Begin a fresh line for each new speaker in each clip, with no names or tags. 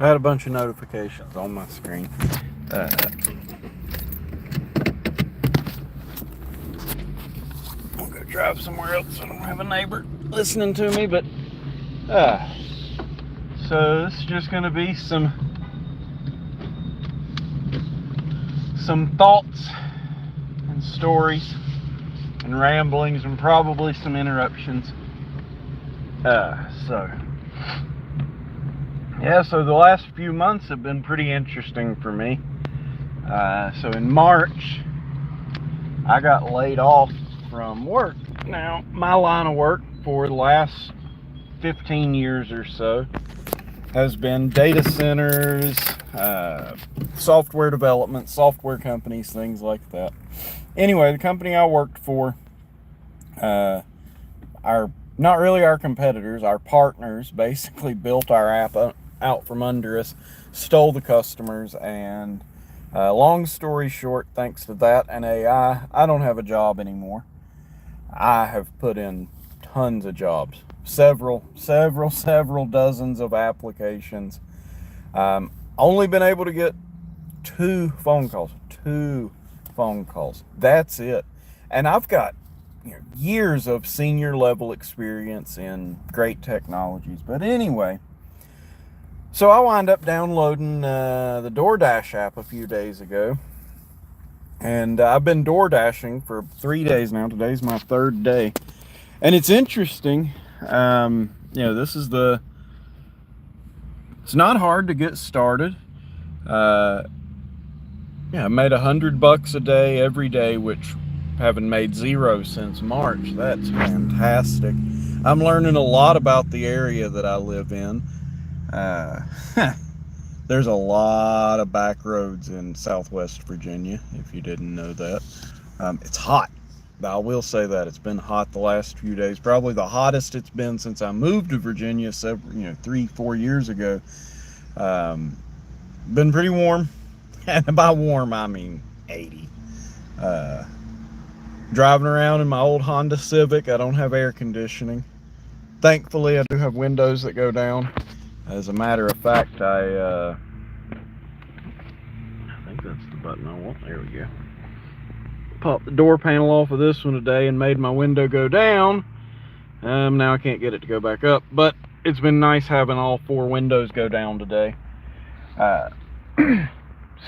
I had a bunch of notifications on my screen. I'll go drive somewhere else so I don't have a neighbor listening to me, but so this is just going to be some thoughts and stories and ramblings and probably some interruptions. So the last few months have been pretty interesting for me. So in March, I got laid off from work. Now, my line of work for the last 15 years or so has been data centers, software development, software companies, things like that. Anyway, the company I worked for, not really our competitors, our partners basically built our app out from under us, stole the customers, and long story short, thanks to that and AI, I don't have a job anymore. I have put in tons of jobs, several dozens of applications. Only been able to get two phone calls. That's it. And I've got years of senior level experience in great technologies. But anyway, so I wind up downloading the DoorDash app a few days ago. And I've been DoorDashing for 3 days now. Today's my third day. And it's interesting. It's not hard to get started. I made $100 a day every day, which having made zero since March, that's fantastic. I'm learning a lot about the area that I live in. There's a lot of back roads in Southwest Virginia, if you didn't know that. It's hot. I will say that it's been hot the last few days, probably the hottest it's been since I moved to Virginia 3-4 years ago. Been pretty warm, and by warm I mean 80. Driving around in my old Honda Civic. I don't have air conditioning. Thankfully, I do have windows that go down. As a matter of fact, I think that's the button I want. There we go. Popped the door panel off of this one today and made my window go down. Now I can't get it to go back up, but it's been nice having all 4 windows go down today.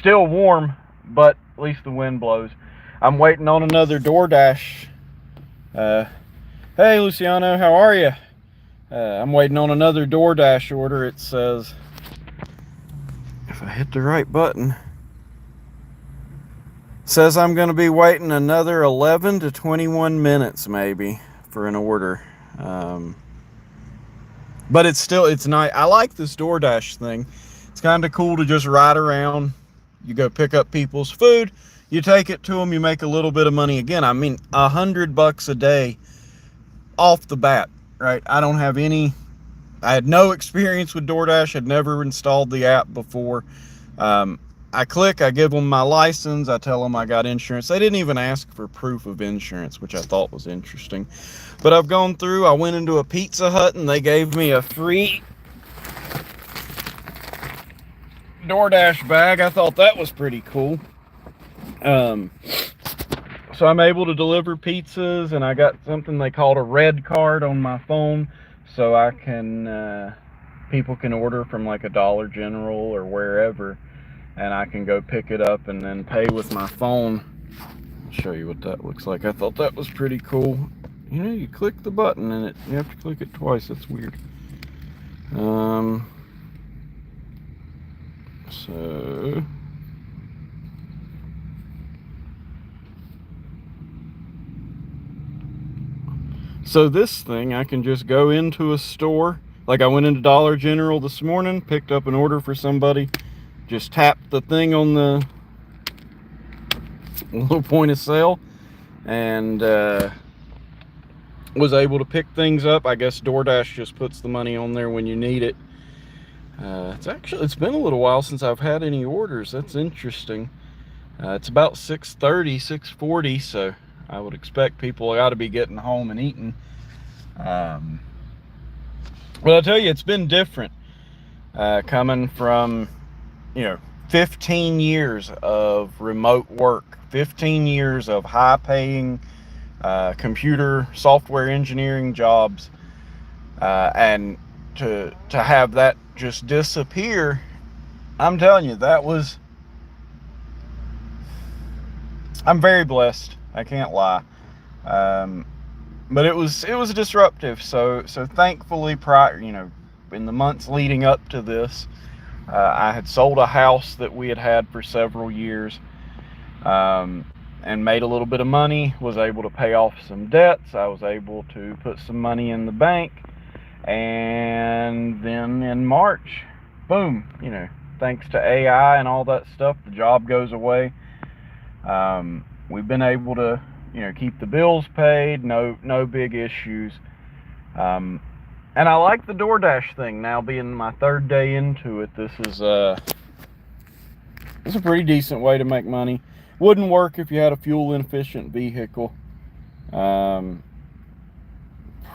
Still warm, but at least the wind blows. I'm waiting on another DoorDash. Hey Luciano, how are you? I'm waiting on another DoorDash order. It says, if I hit the right button, it says I'm going to be waiting another 11 to 21 minutes maybe for an order. But it's nice. I like this DoorDash thing. It's kind of cool to just ride around. You go pick up people's food, you take it to them, you make a little bit of money. Again, I mean, $100 a day off the bat. Right, I had no experience with DoorDash. I'd never installed the app before. I give them my license, I tell them I got insurance. They didn't even ask for proof of insurance, which I thought was interesting. But I've gone through, I went into a Pizza Hut and they gave me a free DoorDash bag. I thought that was pretty cool. So I'm able to deliver pizzas, and I got something they called a red card on my phone, so I can, people can order from like a Dollar General or wherever, and I can go pick it up and then pay with my phone. I'll show you what that looks like. I thought that was pretty cool. You click the button and you have to click it twice. That's weird. So this thing, I can just go into a store. Like I went into Dollar General this morning, picked up an order for somebody, just tapped the thing on the little point of sale, and was able to pick things up. I guess DoorDash just puts the money on there when you need it. It's been a little while since I've had any orders. That's interesting. It's about 6:30, 6:40, so I would expect people got to be getting home and eating. But I'll tell you, it's been different. coming from, 15 years of remote work, 15 years of high paying computer software engineering jobs, and to have that just disappear, I'm telling you, I'm very blessed. I can't lie. But it was disruptive. So thankfully, in the months leading up to this, I had sold a house that we had had for several years, and made a little bit of money. Was able to pay off some debts. I was able to put some money in the bank, and then in March, boom! Thanks to AI and all that stuff, the job goes away. We've been able to, keep the bills paid, no big issues. And I like the DoorDash thing now, being my third day into it. It's a pretty decent way to make money. Wouldn't work if you had a fuel inefficient vehicle.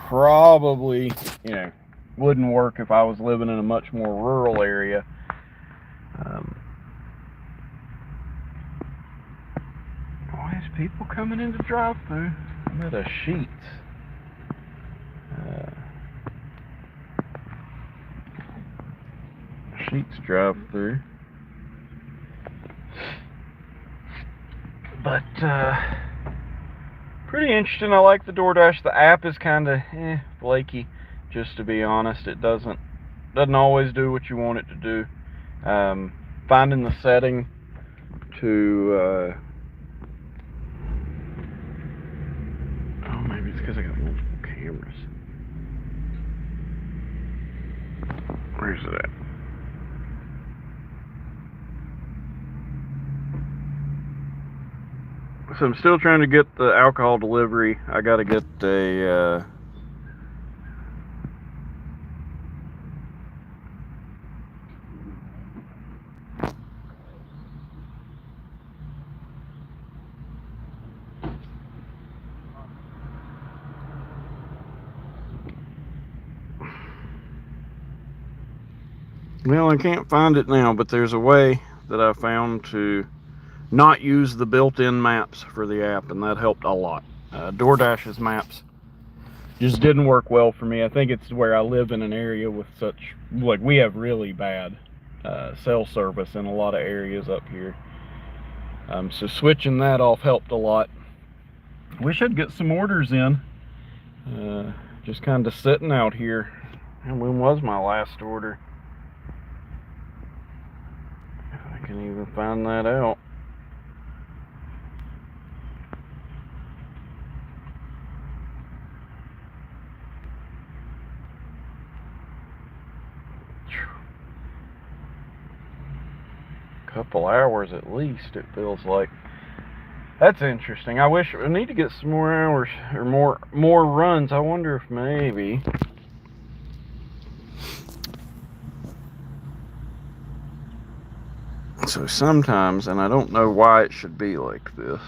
Probably, wouldn't work if I was living in a much more rural area. Why is people coming in to drive through? I'm at a Sheetz. Sheetz drive through. But pretty interesting. I like the DoorDash. The app is kind of flaky, just to be honest. It doesn't always do what you want it to do. Finding the setting to maybe it's because I got multiple cameras. Where's it at? So I'm still trying to get the alcohol delivery. I got to get a well, I can't find it now, but there's a way that I found to not use the built-in maps for the app, and that helped a lot. DoorDash's maps just didn't work well for me. I think it's where I live in an area with we have really bad cell service in a lot of areas up here. So switching that off helped a lot. Wish I'd get some orders in. Just kind of sitting out here. And when was my last order? If I can even find that out. Couple hours at least, it feels like. That's interesting. I need to get some more hours or more runs. I wonder if maybe so sometimes, and I don't know why it should be like this,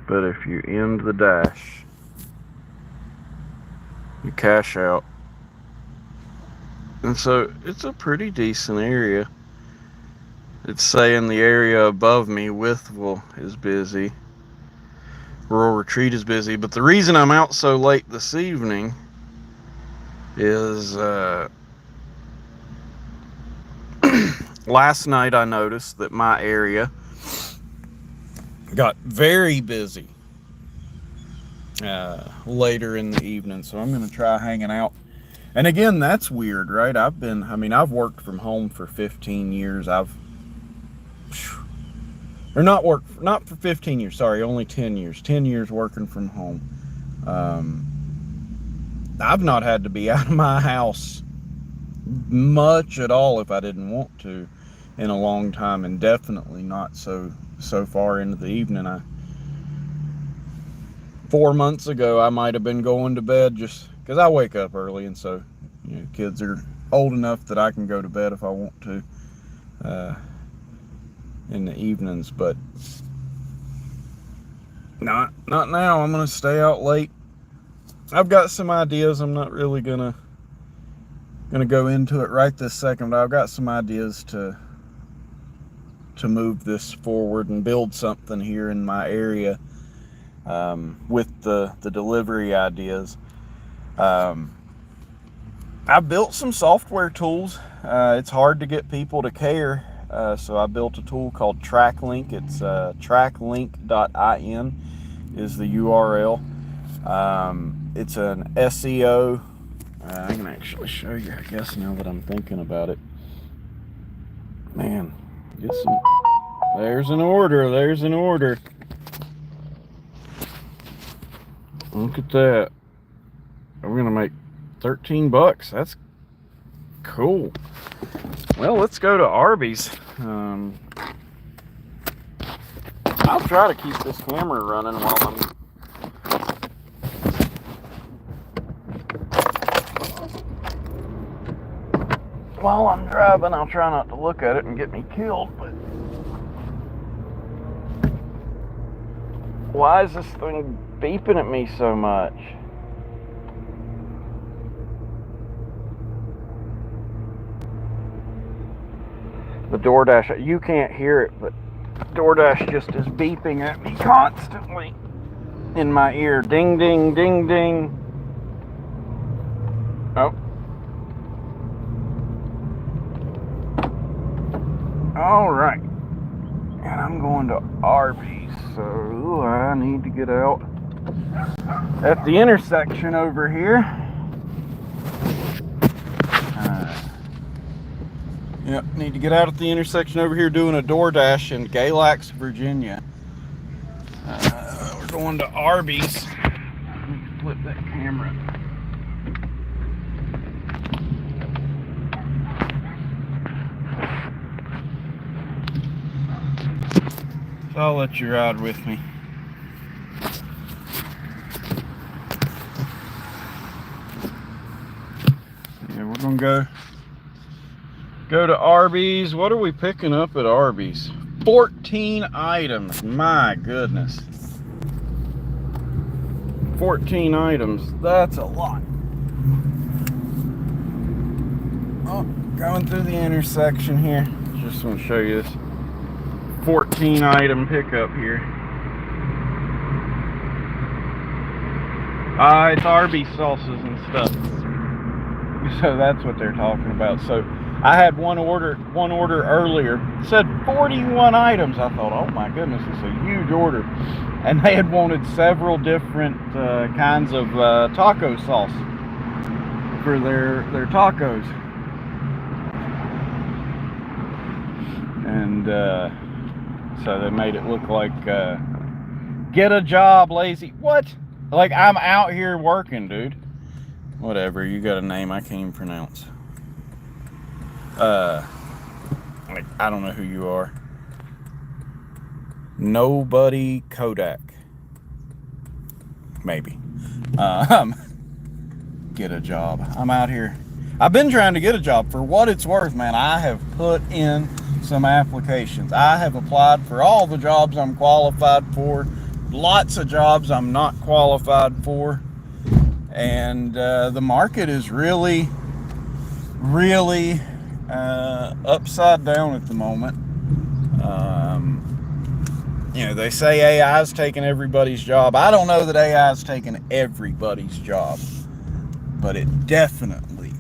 but if you end the dash, you cash out. And so it's a pretty decent area. It's saying the area above me, Withville, is busy. Rural Retreat is busy. But the reason I'm out so late this evening is last night I noticed that my area got very busy later in the evening. So I'm going to try hanging out. And again, that's weird, right? I've worked from home for 15 years. Not for 15 years, sorry, only 10 years. 10 years working from home. I've not had to be out of my house much at all if I didn't want to in a long time, and definitely not so far into the evening. 4 months ago, I might have been going to bed just because I wake up early, and so kids are old enough that I can go to bed if I want to in the evenings, but not now. I'm gonna stay out late. I've got some ideas. I'm not really gonna gonna go into it right this second, but I've got some ideas to move this forward and build something here in my area with the delivery ideas. I built some software tools. It's hard to get people to care, so I built a tool called TrackLink. It's tracklink.in is the URL. It's an SEO. I can actually show you, I guess, now that I'm thinking about it. Man, get some. There's an order. There's an order. Look at that. We're gonna make $13. That's cool. Well, let's go to Arby's. I'll try to keep this camera running while I'm driving. I'll try not to look at it and get me killed, but why is this thing beeping at me so much? The DoorDash, you can't hear it, but DoorDash just is beeping at me constantly in my ear. Ding, ding, ding, ding. Oh. All right. And I'm going to Arby's, so I need to get out at the intersection over here. Yep, need to get out at the intersection over here doing a DoorDash in Galax, Virginia. We're going to Arby's. Flip that camera. So I'll let you ride with me. Yeah, we're gonna go to Arby's. What are we picking up at Arby's? 14 items. My goodness. 14 items. That's a lot. Oh, going through the intersection here. Just want to show you this 14 item pickup here. It's Arby's sauces and stuff. So that's what they're talking about. So I had one order earlier. It said 41 items. I thought, oh my goodness, it's a huge order. And they had wanted several different kinds of taco sauce for their tacos. And so they made it look like get a job, lazy. What? Like I'm out here working, dude. Whatever, you got a name I can't even pronounce. Like, I don't know who you are. Nobody Kodak. Maybe. Get a job. I'm out here. I've been trying to get a job. For what it's worth, man, I have put in some applications. I have applied for all the jobs I'm qualified for. Lots of jobs I'm not qualified for. And the market is really upside down at the moment. You know, they say AI is taking everybody's job. I don't know that AI is taking everybody's job, but it definitely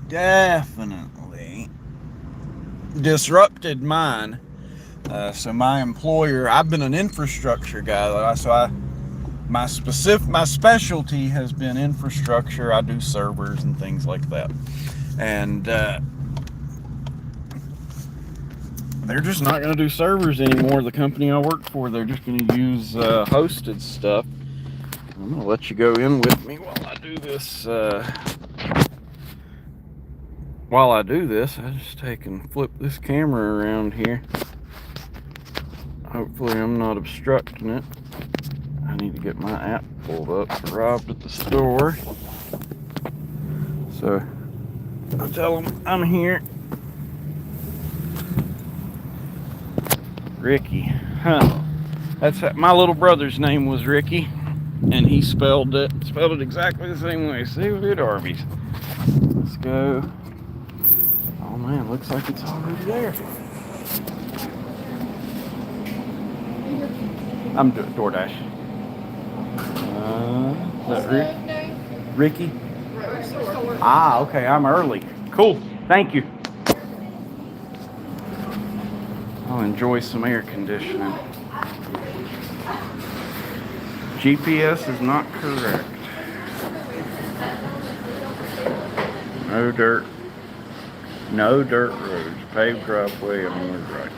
disrupted mine. So my employer, I've been an infrastructure guy, so my specialty has been infrastructure. I do servers and things like that, and they're just not going to do servers anymore. The company I work for, they're just going to use hosted stuff. I'm going to let you go in with me while I do this. I just take and flip this camera around here. Hopefully I'm not obstructing it. I need to get my app pulled up. Arrived at the store. So I'll tell them I'm here. Ricky. Huh. That's my little brother's name was Ricky. And he spelled it exactly the same way. See, we did Arby's. Let's go. Oh man, looks like it's already there. I'm DoorDash. Is that Ricky? Ah, okay, I'm early. Cool, thank you. I'll enjoy some air conditioning. GPS is not correct. No dirt roads, paved driveway on the right.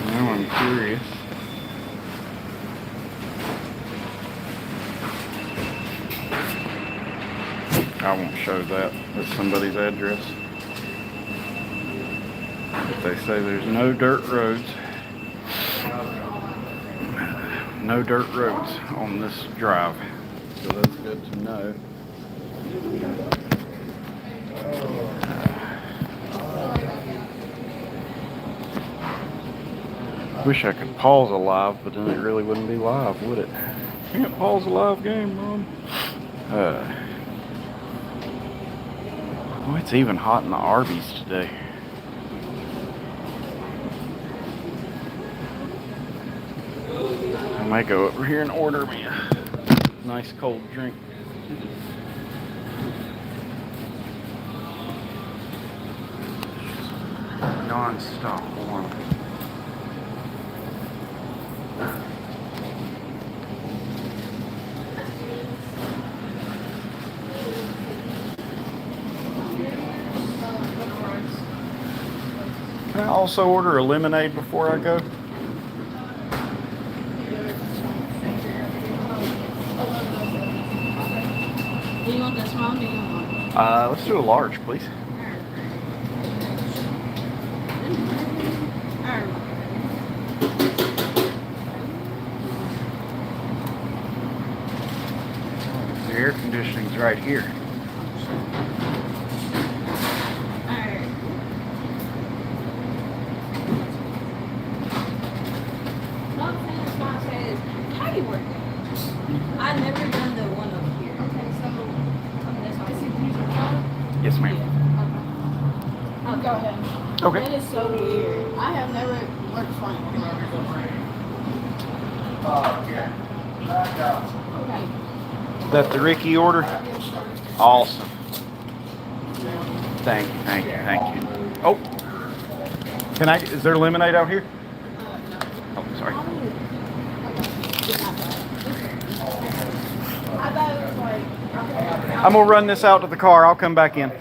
Now I'm curious. I won't show that. That's somebody's address. But they say there's no dirt roads. No dirt roads on this drive. So that's good to know. Wish I could pause a live, but then it really wouldn't be live, would it? Can't pause a live game, Mom. Oh, it's even hot in the Arby's today. I might go over here and order me a nice cold drink. Non-stop warm. Can I also order a lemonade before I go?
Do you want the small or do you want?
Let's do a large, please. The air conditioning's right here.
I've never done the one over here. Okay, so that's why I see these are all.
Yes, ma'am.
Yeah. Okay. Go ahead.
Okay.
That is so weird. I have never worked fine. Okay.
Is that the Ricky order? Awesome. Thank you, thank you, thank you. Oh, is there lemonade out here? Oh, sorry. I'm gonna run this out to the car. I'll come back in.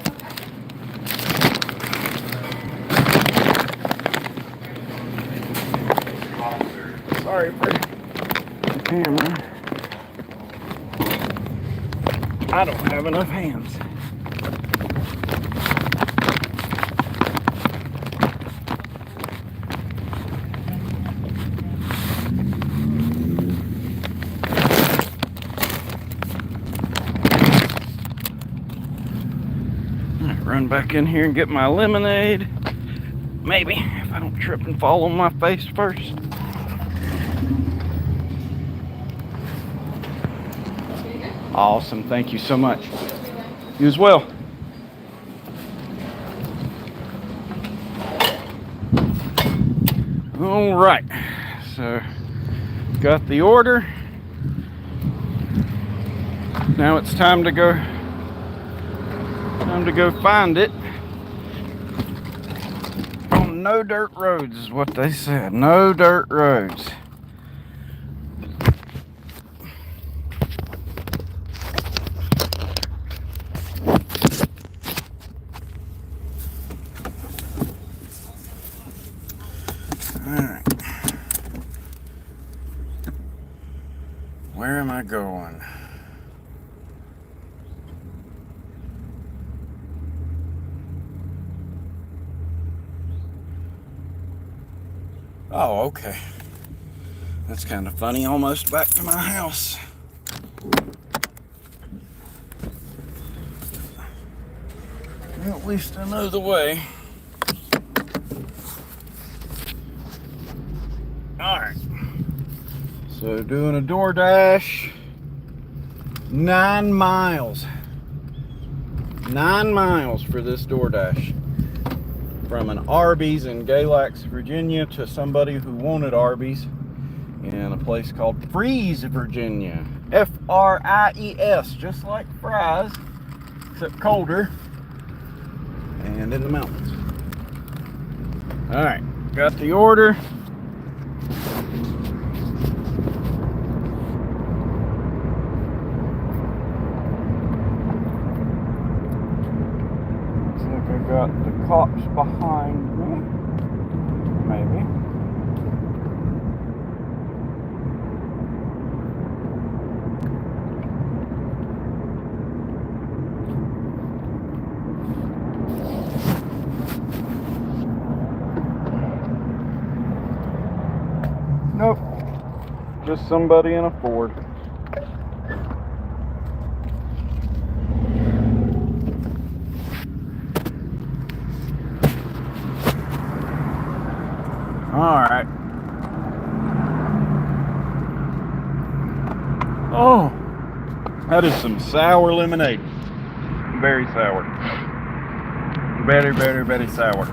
Sorry for the camera. I don't have enough hands. Run back in here and get my lemonade. Maybe, if I don't trip and fall on my face first. Awesome, thank you so much. You as well. All right, so got the order. Now it's time to go find it on no dirt roads is what they said. No dirt roads. All right. Where am I going? Oh, okay. That's kind of funny. Almost back to my house. Well, at least I know the way. Alright. So doing a DoorDash. 9 miles. 9 miles for this DoorDash. From an Arby's in Galax, Virginia to somebody who wanted Arby's in a place called Fries, Virginia. F-R-I-E-S, just like fries, except colder and in the mountains. All right, got the order. Looks like I got the cops behind me. Maybe. Nope. Just somebody in a Ford. Alright. Oh, that is some sour lemonade. Very sour. Very, very, very sour.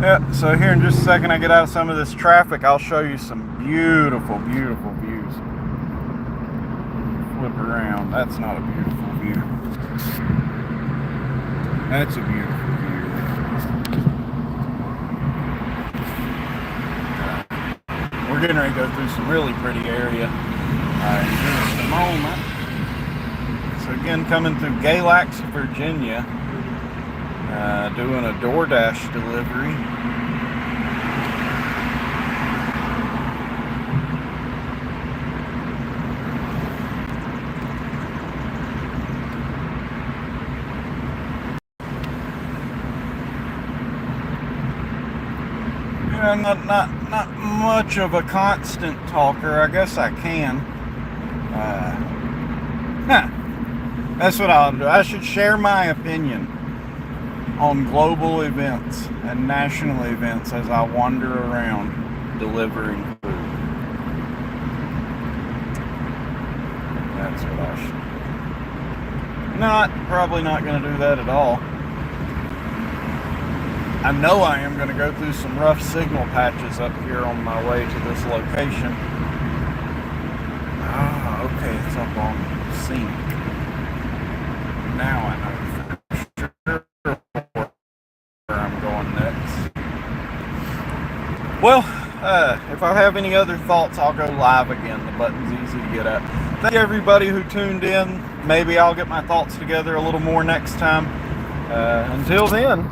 Yeah, so here in just a second I get out of some of this traffic, I'll show you some beautiful, beautiful views. Flip around. That's not a beautiful view. That's a beautiful view. We're getting ready to go through some really pretty area in just a moment. So again, coming through Galax, Virginia, doing a DoorDash delivery. I'm not much of a constant talker. I guess I can. That's what I'll do. I should share my opinion on global events and national events as I wander around delivering food. That's what I should. Probably not going to do that at all. I know I am going to go through some rough signal patches up here on my way to this location. Ah, okay, it's up on scenic. Now I know for sure where I'm going next. Well, if I have any other thoughts, I'll go live again. The button's easy to get at. Thank everybody who tuned in. Maybe I'll get my thoughts together a little more next time. Until then,